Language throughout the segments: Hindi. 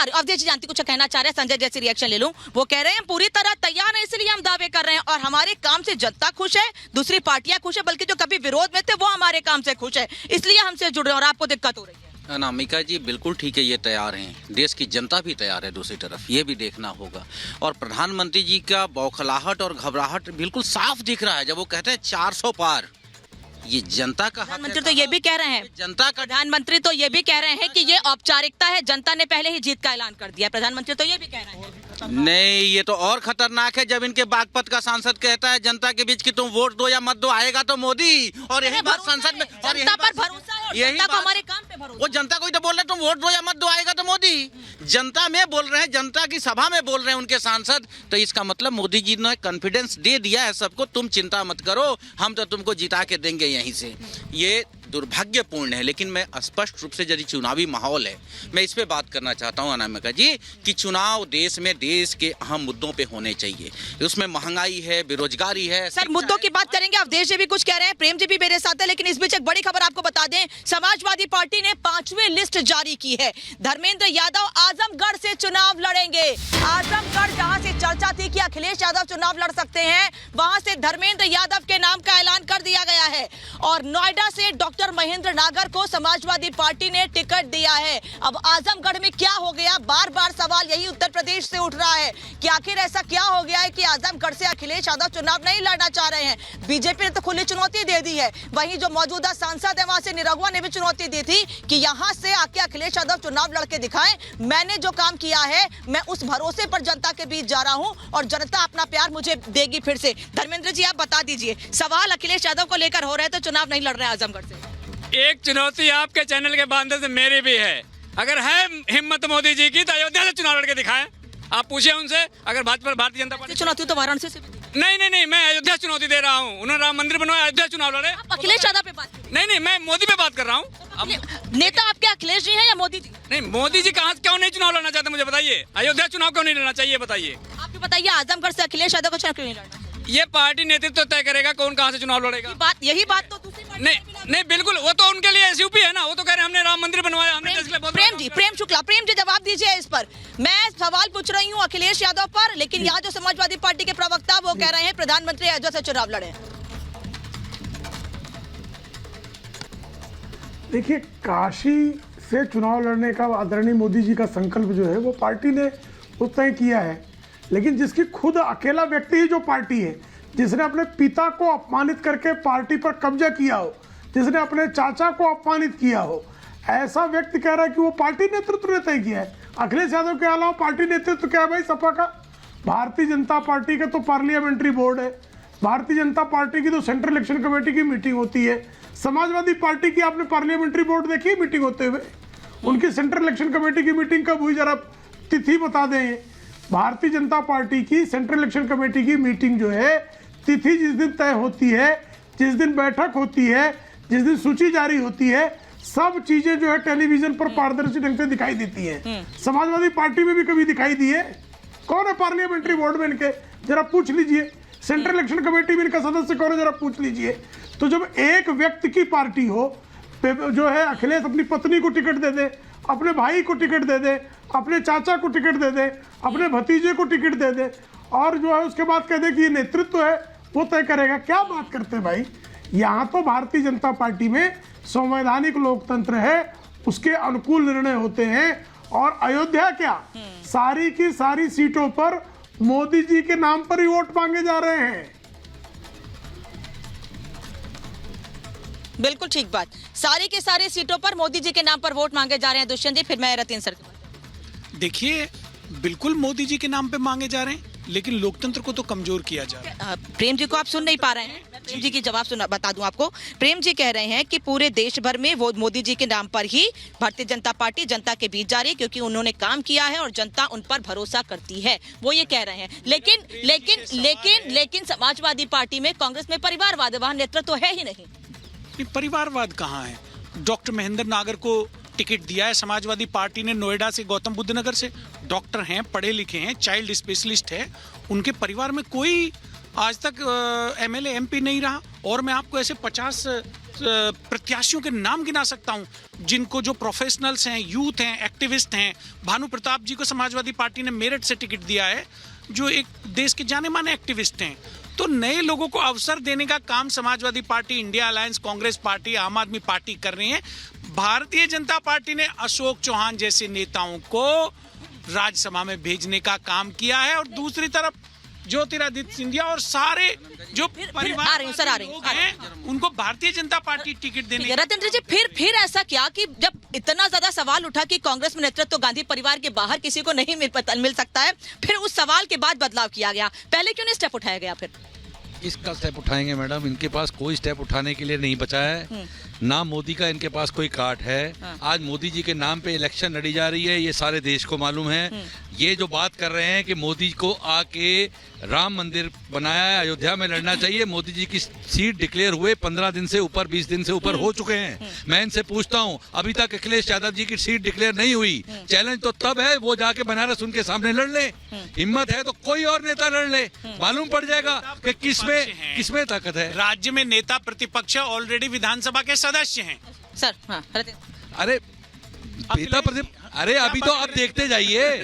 रही हूँ। अवधेश जी जानती कुछ कहना चाह रहे हैं, संजय जैसे रिएक्शन ले लूं। वो कह रहे हैं हम पूरी तरह तैयार हैं, इसलिए हम दावे कर रहे हैं और हमारे काम से जनता खुश है, दूसरी पार्टियां खुश है, बल्कि जो कभी विरोध में थे वो हमारे काम से खुश है, इसलिए हमसे जुड़ रहे हैं और आपको दिक्कत हो रही है। अनामिका जी बिल्कुल ठीक है, ये तैयार हैं, देश की जनता भी तैयार है, दूसरी तरफ ये भी देखना होगा। और प्रधानमंत्री जी का बौखलाहट और घबराहट बिल्कुल साफ दिख रहा है जब वो कहते हैं 400 पार। ये जनता का प्रधानमंत्री तो ये भी कह रहे हैं, जनता का प्रधानमंत्री तो ये भी कह रहे हैं कि ये औपचारिकता है, जनता ने पहले ही जीत का ऐलान कर दिया। प्रधानमंत्री तो ये भी कह रहे हैं। नहीं, ये तो और खतरनाक है जब इनके बागपत का सांसद कहता है जनता के बीच कि तुम वोट दो या मत दो, आएगा तो मोदी। और यही बात संसद में, और जनता पर भरोसा है और जनता को हमारे काम पे भरोसा। वो जनता को ही तो बोल रहे तुम वोट दो या मत दो, आएगा तो मोदी। जनता में बोल रहे हैं, जनता की सभा में बोल रहे हैं उनके सांसद, तो इसका मतलब मोदी जी ने कॉन्फिडेंस दे दिया है सबको, तुम चिंता मत करो, हम तो तुमको जिता के देंगे यहीं से। ये दुर्भाग्यपूर्ण है, लेकिन मैं स्पष्ट रूप से यदि चुनावी माहौल है, मैं इस पे बात करना चाहता हूं अनामिका जी कि चुनाव देश में देश के अहम मुद्दों पे होने चाहिए। उसमें महंगाई है, बेरोजगारी है। सर मुद्दों की बात करेंगे, अवधेश जी भी कुछ कह रहे हैं, प्रेम जी भी मेरे साथ है, लेकिन इस बीच एक बड़ी खबर आपको बता दें, समाजवादी पार्टी ने 5वीं लिस्ट जारी की है। धर्मेंद्र यादव आजमगढ़ से चुनाव लड़ेंगे। आजमगढ़ जहां से चर्चा थी कि अखिलेश यादव चुनाव लड़ सकते हैं, वहां से धर्मेंद्र यादव के नाम का ऐलान कर दिया गया है। और नोएडा से डॉक्टर महेंद्र नागर को समाजवादी पार्टी ने टिकट दिया है। अब आजमगढ़ में क्या हो गया, बार बार सवाल यही उत्तर प्रदेश से उठ रहा है कि आखिर ऐसा क्या हो गया है कि आजमगढ़ से अखिलेश यादव चुनाव नहीं लड़ना चाह रहे हैं। बीजेपी ने तो खुली चुनौती दे दी है, वहीं जो मौजूदा सांसद है वहां से निरहुआ ने भी चुनौती दी थी कि यहां से आके अखिलेश यादव चुनाव लड़के दिखाएं, मैंने जो काम किया है मैं उस भरोसे पर जनता के बीच जा रहा हूं और जनता अपना प्यार मुझे देगी फिर से। धर्मेंद्र जी आप बता दीजिए, सवाल अखिलेश यादव को लेकर हो रहे हैं तो चुनाव नहीं लड़ रहे हैं आजमगढ़ से। एक चुनौती आपके चैनल के माध्यम से मेरी भी है, अगर है हिम्मत मोदी जी की तो अयोध्या से चुनाव लड़के दिखाएं। आप पूछे उनसे, अगर भाजपा भारतीय जनता पार्टी चुनौती तो वाराणसी से नहीं, मैं अयोध्या चुनौती दे रहा हूँ। उन्होंने राम मंदिर बनवाया, अयोध्या चुनाव लड़े। अखिलेश यादव पे बात नहीं, मैं मोदी पे बात कर रहा हूँ। नेता आपके अखिलेश जी हैं या मोदी जी? नहीं, मोदी जी कहाँ क्यों नहीं चुनाव लड़ना चाहते मुझे बताइए, अयोध्या चुनाव क्यों नहीं लड़ना चाहिए बताइए। आप भी बताइए, आजमगढ़ से अखिलेश यादव को चुनाव क्यों नहीं लड़ना? ये पार्टी नेतृत्व तय करेगा कौन कहाँ से चुनाव लड़ेगा। यही बात तो दूसरी नहीं बिल्कुल, वो तो उनके लिए एसयूपी है ना, वो तो कह रहे हैं हमने राम मंदिर बनवाया, हमने देश के लिए बहुत। प्रेम जी जवाब दीजिए इस पर। मैं सवाल पूछ रही हूँ अखिलेश यादव पर, लेकिन यहाँ जो समाजवादी पार्टी के प्रवक्ता वो कह रहे हैं प्रधानमंत्री अयोध्या से चुनाव लड़े। देखिए, काशी से चुनाव लड़ने का आदरणीय मोदी जी का संकल्प जो है वो पार्टी ने उस तय किया है, लेकिन जिसकी खुद अकेला व्यक्ति ही जो पार्टी है, जिसने अपने पिता को अपमानित करके पार्टी पर कब्जा किया हो, जिसने अपने चाचा को अपमानित किया हो, ऐसा व्यक्ति कह रहा है कि वो पार्टी नेतृत्व ने तय किया है। अखिलेश यादव के अलावा पार्टी नेतृत्व क्या है भाई सपा का? भारतीय जनता पार्टी का तो पार्लियामेंट्री बोर्ड है, भारतीय जनता पार्टी की तो सेंट्रल इलेक्शन कमेटी की मीटिंग होती है, समाजवादी पार्टी की आपने पार्लियामेंट्री बोर्ड देखी है मीटिंग होते हुए? उनकी सेंट्रल इलेक्शन कमेटी की मीटिंग कब हुई, जरा तिथि बता दें। भारतीय जनता पार्टी की सेंट्रल इलेक्शन कमेटी की मीटिंग जो है, तिथि जिस दिन तय होती है, जिस दिन बैठक होती है, जिस दिन सूची जारी होती है, सब चीजें जो है टेलीविजन पर पारदर्शी ढंग से दिखाई देती हैं। समाजवादी पार्टी में भी कभी दिखाई दी है? कौन है पार्लियामेंट्री बोर्ड में इनके, जरा पूछ लीजिए। सेंट्रल इलेक्शन कमेटी में इनका सदस्य कौन है, जरा पूछ लीजिए। तो जब एक व्यक्ति की पार्टी हो, जो है अखिलेश अपनी पत्नी को टिकट दे दे, अपने भाई को टिकट दे दे, अपने चाचा को टिकट दे दे, अपने भतीजे को टिकट दे दे, और जो है उसके बाद कह दे कि ये नेतृत्व है वो तय करेगा। क्या बात करते हैं भाई? यहाँ तो भारतीय जनता पार्टी में संवैधानिक लोकतंत्र है, उसके अनुकूल निर्णय होते हैं। और अयोध्या क्या, सारी की सारी सीटों पर मोदी जी के नाम पर ही वोट मांगे जा रहे हैं। बिल्कुल ठीक बात, सारी की सारी सीटों पर मोदी जी के नाम पर वोट मांगे जा रहे हैं। दुष्यंत जी, फिर मैं रतीन सर। देखिए, बिल्कुल मोदी जी के नाम पे मांगे जा रहे हैं, लेकिन लोकतंत्र को तो कमजोर किया जा रहा है। प्रेम जी को आप सुन नहीं पा रहे हैं, प्रेम जी की जवाब सुना बता दूं आपको। प्रेम जी कह रहे हैं कि पूरे देश भर में वो मोदी जी के नाम पर ही भारतीय जनता पार्टी जनता के बीच जा रही है, क्योंकि उन्होंने काम किया है और जनता उन पर भरोसा करती है, वो ये कह रहे हैं। लेकिन समाजवादी पार्टी में, कांग्रेस में परिवारवाद, वहां नेतृत्व है ही नहीं। परिवारवाद कहाँ है? डॉक्टर महेंद्र नागर को टिकट दिया है समाजवादी पार्टी ने नोएडा से, गौतम बुद्ध नगर से। डॉक्टर हैं, पढ़े लिखे हैं, चाइल्ड स्पेशलिस्ट है, उनके परिवार में कोई आज तक एमएलए एमपी नहीं रहा। और मैं आपको ऐसे 50 प्रत्याशियों के नाम गिना सकता हूं जिनको, जो प्रोफेशनल्स हैं, यूथ हैं, एक्टिविस्ट हैं। भानु प्रताप जी को समाजवादी पार्टी ने मेरठ से टिकट दिया है, जो एक देश के जाने माने एक्टिविस्ट हैं। तो नए लोगों को अवसर देने का काम Samajwadi party, India alliance, Congress party, आम आदमी पार्टी कर रही है। भारतीय जनता पार्टी ने अशोक चौहान जैसे नेताओं को राज्यसभा में भेजने का काम किया है, और दूसरी तरफ ज्योतिरादित्य सिंधिया और सारे जो आ रही हूं, सर, आ रही हूं, लोग हैं, उनको भारतीय जनता पार्टी टिकट देने। रतन जी, फिर ऐसा क्या कि जब इतना ज्यादा सवाल उठा कि कांग्रेस में नेतृत्व तो गांधी परिवार के बाहर किसी को नहीं मिल सकता है, फिर उस सवाल के बाद बदलाव किया गया, पहले क्यों नहीं स्टेप उठाया गया? फिर इसका स्टेप उठाएंगे मैडम, इनके पास कोई स्टेप उठाने के लिए नहीं बचा है। ना मोदी का इनके पास कोई कार्ड है। आज मोदी जी के नाम पे इलेक्शन लड़ी जा रही है, ये सारे देश को मालूम है। ये जो बात कर रहे हैं कि मोदी को आके राम मंदिर बनाया है, अयोध्या में लड़ना चाहिए, मोदी जी की सीट डिक्लेयर हुए 15 दिन से ऊपर, 20 दिन से ऊपर हो चुके हैं। मैं इनसे पूछता हूं, अभी तक अखिलेश यादव जी की सीट डिक्लेयर नहीं हुई। चैलेंज तो तब है वो जाके बनारस उनके सामने लड़ ले। हिम्मत है तो कोई और नेता लड़ ले, मालूम पड़ जाएगा कि किसमें ताकत है। राज्य में नेता प्रतिपक्ष ऑलरेडी विधानसभा के सदस्य हैं। सर, हाँ, अरे अरे अभी तो आप देखते जाइए,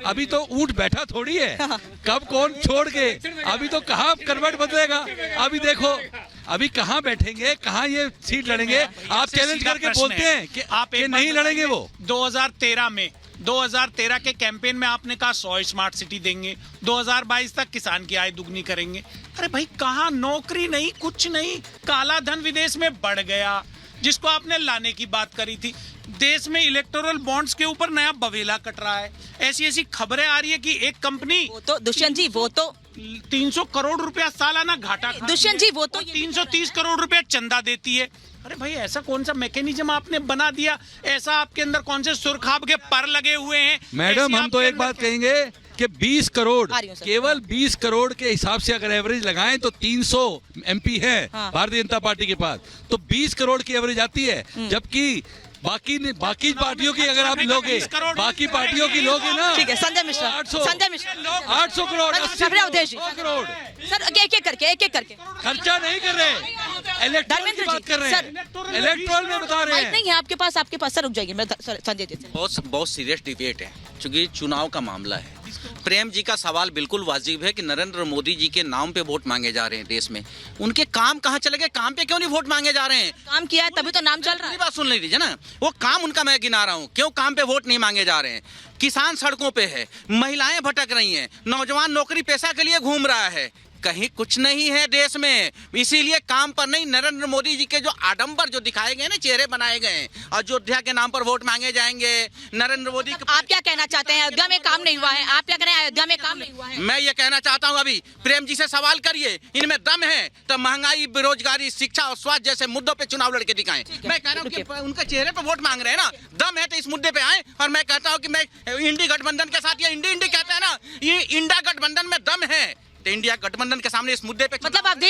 अभी तो ऊंट बैठा थोड़ी है, कब कौन छोड़ के, अभी तो कहाँ करवट बदलेगा। अभी देखो, अभी कहाँ बैठेंगे, कहाँ ये सीट लड़ेंगे। आप चैलेंज करके बोलते हैं कि आप नहीं लड़ेंगे। वो 2013 के कैंपेन में आपने कहा 100 स्मार्ट सिटी देंगे, 2022 तक किसान की आय दुगनी करेंगे। अरे भाई, कहाँ नौकरी नहीं, कुछ नहीं, काला धन विदेश में बढ़ गया, जिसको आपने लाने की बात करी थी। देश में इलेक्टोरल बॉन्ड्स के ऊपर नया बवेला कट रहा है। ऐसी खबरें आ रही है कि एक कंपनी, वो तो दुष्यंत जी, वो तो 300 करोड़ रुपया सालाना घाटा, दुष्यंत जी, वो तो 330 करोड़ रुपया चंदा देती है। अरे भाई, ऐसा कौन सा मैकेनिज्म आपने बना दिया? ऐसा आपके अंदर कौन से सुरखाब के पर लगे हुए हैं? मैडम, हम तो एक बात कहेंगे कि 20 करोड़, केवल 20 करोड़ के हिसाब से अगर एवरेज लगाएं तो 300 एमपी है भारतीय जनता पार्टी के पास, तो 20 करोड़ की एवरेज आती है। जबकि बाकी पार्टियों की अगर आप लोगे, बाकी पार्टियों की लोगे ना, ठीक है। संजय मिश्रा 800 करोड़, 80 करोड़। सर, एक एक करके खर्चा नहीं कर रहे, इलेक्ट्रॉल की बात कर रहे हैं, इलेक्ट्रॉल में बता रहे हैं। नहीं है आपके पास सर, रुक जाइए, मैं संजय जी से। बहुत सीरियस डिबेट है, क्योंकि चुनाव का मामला है। प्रेम जी का सवाल बिल्कुल वाजिब है कि नरेंद्र मोदी जी के नाम पे वोट मांगे जा रहे हैं देश में। उनके काम कहाँ चले गए? काम पे क्यों नहीं वोट मांगे जा रहे हैं? काम किया है तभी तो नाम चल रहा है। बात सुन लीजिए ना, वो काम उनका मैं गिना रहा हूँ, क्यों काम पे वोट नहीं मांगे जा रहे हैं। किसान सड़कों पे है, महिलाएं भटक रही हैं, नौजवान नौकरी पेशा के लिए घूम रहा है, कहीं कुछ नहीं है देश में। इसीलिए काम पर नहीं, नरेंद्र मोदी जी के जो आडंबर जो दिखाए गए ना, चेहरे बनाए गए हैं, अयोध्या के नाम पर वोट मांगे जाएंगे। नरेंद्र मोदी आप क्या कहना चाहते हैं? अयोध्या में काम नहीं हुआ है, आप क्या कह रहे हैं? अयोध्या में काम नहीं हुआ है। मैं ये कहना चाहता हूँ, अभी प्रेम जी से सवाल करिए, इनमें दम है तो महंगाई, बेरोजगारी, शिक्षा और स्वास्थ्य जैसे मुद्दों पे चुनाव लड़के दिखाएं। मैं कह रहा हूँ कि उनके चेहरे पे वोट मांग रहे हैं ना, दम है तो इस मुद्दे पे आए। और मैं कहता हूँ कि मैं इंडी गठबंधन के साथ, या इंडी कहते हैं ना, ये इंडा गठबंधन में दम है तो इंडिया गठबंधन के सामने इस मुद्दे पे, मतलब आप